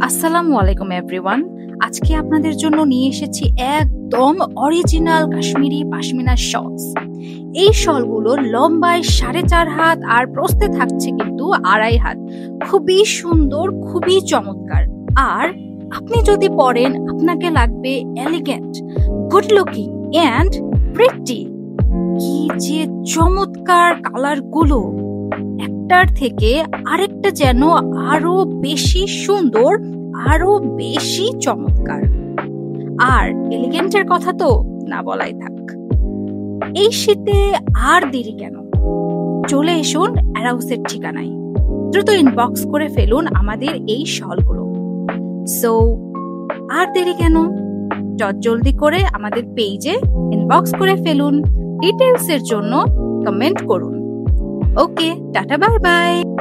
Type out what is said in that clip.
আসসালামু আলাইকুম এভরিওয়ান। আজকে আপনাদের জন্য নিয়ে এসেছি একদম অরিজিনাল কাশ্মীরি পাশমিনা শলস। এই শলগুলো লম্বায় 4.5 হাত আর প্রস্থে থাকছে কিন্তু 2.5 হাত। খুবই সুন্দর, খুবই চমৎকার। আর আপনি যদি পরেন আপনাকে লাগবে elegant, good looking and pretty. কি যে চমৎকার কালারগুলো, একটার থেকে আরেকটা যেন আরো বেশি সুন্দর, আরো বেশি চমৎকার। আর এলিগেন্টের কথা তো না বলাই থাক। এই শীতে আর দেরি কেন, চলে এসুন অ্যারাউসের ঠিকানায়। দ্রুত ইনবক্স করে ফেলুন আমাদের এই শলগুলো। সো আর দেরি কেন, জলদি করে আমাদের পেজে ইনবক্স করে ফেলুন। ডিটেলস এর জন্য কমেন্ট করুন। ওকে, টাটা, বাই বাই।